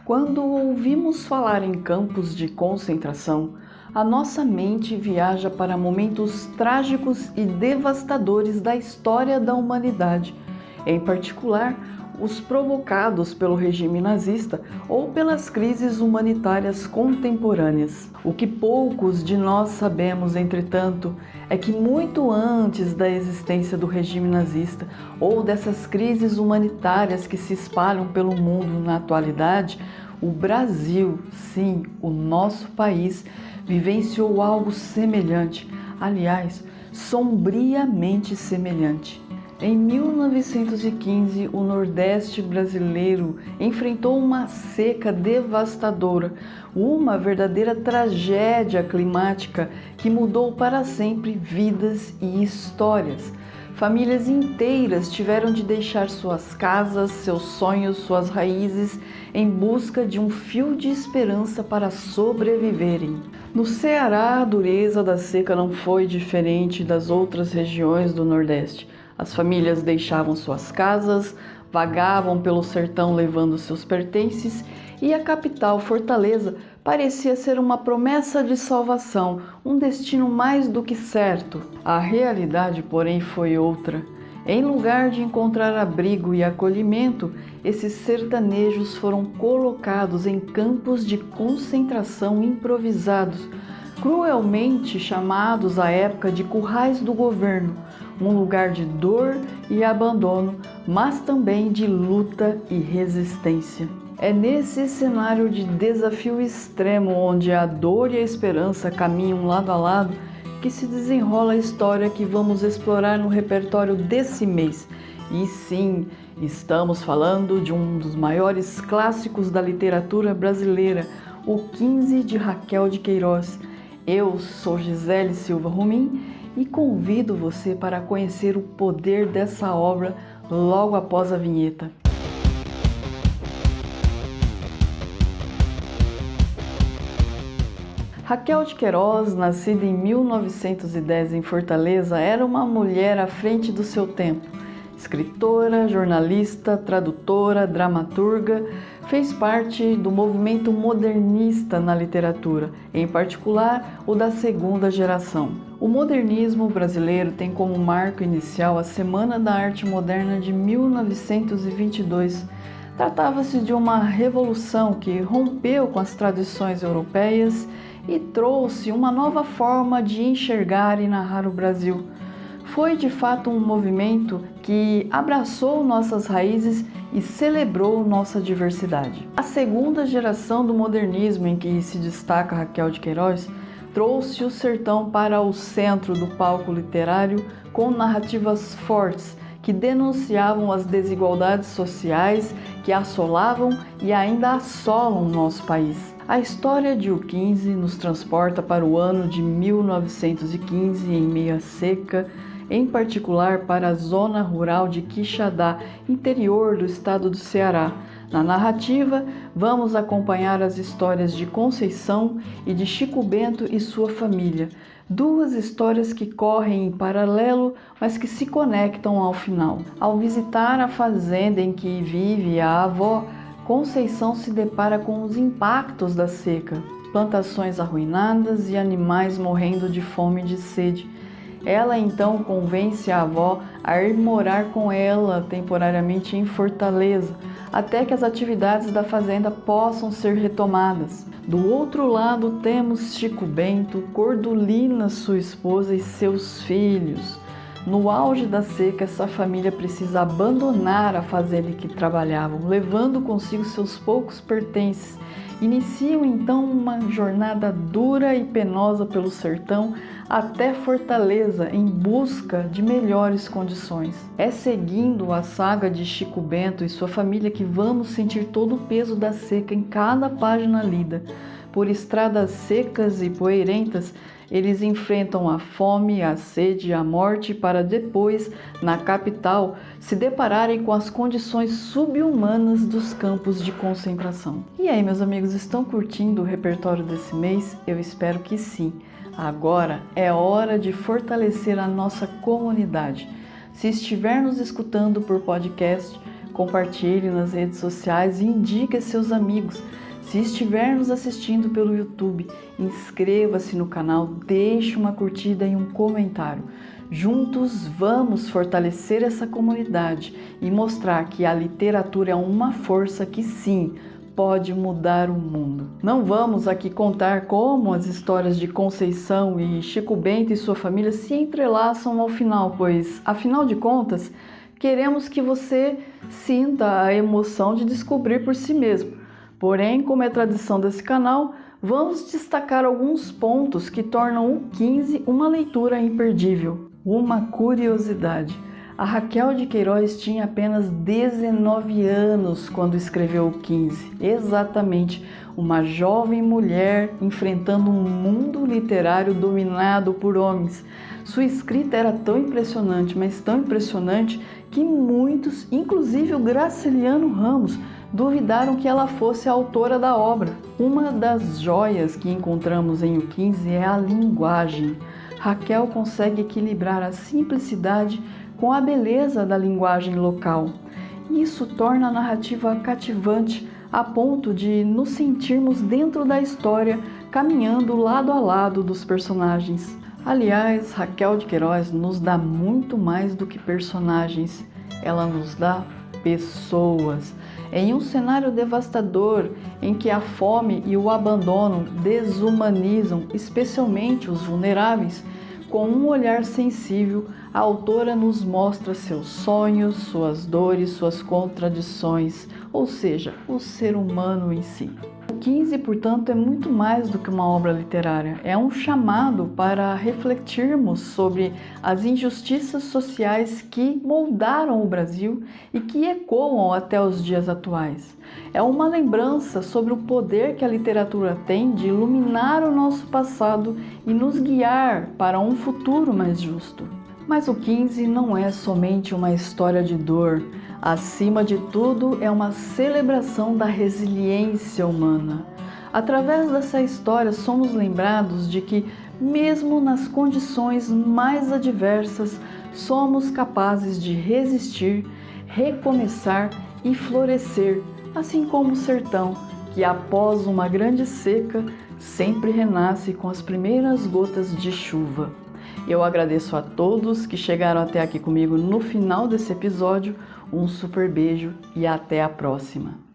Quando ouvimos falar em campos de concentração, a nossa mente viaja para momentos trágicos e devastadores da história da humanidade, em particular os provocados pelo regime nazista ou pelas crises humanitárias contemporâneas. O que poucos de nós sabemos, entretanto, é que muito antes da existência do regime nazista ou dessas crises humanitárias que se espalham pelo mundo na atualidade, o Brasil, sim, o nosso país, vivenciou algo semelhante, aliás, sombriamente semelhante. Em 1915, o Nordeste brasileiro enfrentou uma seca devastadora, uma verdadeira tragédia climática que mudou para sempre vidas e histórias. Famílias inteiras tiveram de deixar suas casas, seus sonhos, suas raízes em busca de um fio de esperança para sobreviverem. No Ceará, a dureza da seca não foi diferente das outras regiões do Nordeste. As famílias deixavam suas casas, vagavam pelo sertão levando seus pertences e a capital, Fortaleza, parecia ser uma promessa de salvação, um destino mais do que certo. A realidade, porém, foi outra. Em lugar de encontrar abrigo e acolhimento, esses sertanejos foram colocados em campos de concentração improvisados, cruelmente chamados à época de currais do governo, um lugar de dor e abandono, mas também de luta e resistência. É nesse cenário de desafio extremo, onde a dor e a esperança caminham lado a lado, que se desenrola a história que vamos explorar no repertório desse mês. E sim, estamos falando de um dos maiores clássicos da literatura brasileira, O 15 de Raquel de Queiroz. Eu sou Gisele Silva Rumim e convido você para conhecer o poder dessa obra logo após a vinheta. Raquel de Queiroz, nascida em 1910 em Fortaleza, era uma mulher à frente do seu tempo. Escritora, jornalista, tradutora, dramaturga, fez parte do movimento modernista na literatura, em particular o da segunda geração. O modernismo brasileiro tem como marco inicial a Semana da Arte Moderna de 1922. Tratava-se de uma revolução que rompeu com as tradições europeias e trouxe uma nova forma de enxergar e narrar o Brasil. Foi de fato um movimento que abraçou nossas raízes e celebrou nossa diversidade. A segunda geração do modernismo, em que se destaca Raquel de Queiroz, trouxe o sertão para o centro do palco literário com narrativas fortes que denunciavam as desigualdades sociais que assolavam e ainda assolam nosso país. A história de O 15 nos transporta para o ano de 1915, em meio à seca, em particular para a zona rural de Quixadá, interior do estado do Ceará. Na narrativa, vamos acompanhar as histórias de Conceição e de Chico Bento e sua família, duas histórias que correm em paralelo, mas que se conectam ao final. Ao visitar a fazenda em que vive a avó, Conceição se depara com os impactos da seca, plantações arruinadas e animais morrendo de fome e de sede. Ela então convence a avó a ir morar com ela temporariamente em Fortaleza, até que as atividades da fazenda possam ser retomadas. Do outro lado temos Chico Bento, Cordulina, sua esposa e seus filhos. No auge da seca, essa família precisa abandonar a fazenda em que trabalhavam, levando consigo seus poucos pertences. Iniciam então uma jornada dura e penosa pelo sertão até Fortaleza em busca de melhores condições. É seguindo a saga de Chico Bento e sua família que vamos sentir todo o peso da seca em cada página lida. Por estradas secas e poeirentas, eles enfrentam a fome, a sede e a morte para depois, na capital, se depararem com as condições subhumanas dos campos de concentração. E aí, meus amigos, estão curtindo o repertório desse mês? Eu espero que sim. Agora é hora de fortalecer a nossa comunidade. Se estiver nos escutando por podcast, compartilhe nas redes sociais e indique a seus amigos. Se estiver nos assistindo pelo YouTube, inscreva-se no canal, deixe uma curtida e um comentário. Juntos vamos fortalecer essa comunidade e mostrar que a literatura é uma força que sim, pode mudar o mundo. Não vamos aqui contar como as histórias de Conceição e Chico Bento e sua família se entrelaçam ao final, pois, afinal de contas, queremos que você sinta a emoção de descobrir por si mesmo. Porém, como é tradição desse canal, vamos destacar alguns pontos que tornam o 15 uma leitura imperdível. Uma curiosidade: a Raquel de Queiroz tinha apenas 19 anos quando escreveu o 15. Exatamente, uma jovem mulher enfrentando um mundo literário dominado por homens. Sua escrita era tão impressionante, mas tão impressionante, que muitos, inclusive o Graciliano Ramos, duvidaram que ela fosse a autora da obra. Uma das joias que encontramos em O 15 é a linguagem. Raquel consegue equilibrar a simplicidade com a beleza da linguagem local. Isso torna a narrativa cativante a ponto de nos sentirmos dentro da história, caminhando lado a lado dos personagens. Aliás, Raquel de Queiroz nos dá muito mais do que personagens, ela nos dá pessoas. Em um cenário devastador em que a fome e o abandono desumanizam especialmente os vulneráveis, com um olhar sensível, a autora nos mostra seus sonhos, suas dores, suas contradições, ou seja, o ser humano em si. O 15, portanto, é muito mais do que uma obra literária. É um chamado para refletirmos sobre as injustiças sociais que moldaram o Brasil e que ecoam até os dias atuais. É uma lembrança sobre o poder que a literatura tem de iluminar o nosso passado e nos guiar para um futuro mais justo. Mas o 15 não é somente uma história de dor. Acima de tudo, é uma celebração da resiliência humana. Através dessa história, somos lembrados de que, mesmo nas condições mais adversas, somos capazes de resistir, recomeçar e florescer, assim como o sertão, que após uma grande seca, sempre renasce com as primeiras gotas de chuva. Eu agradeço a todos que chegaram até aqui comigo no final desse episódio. Um super beijo e até a próxima!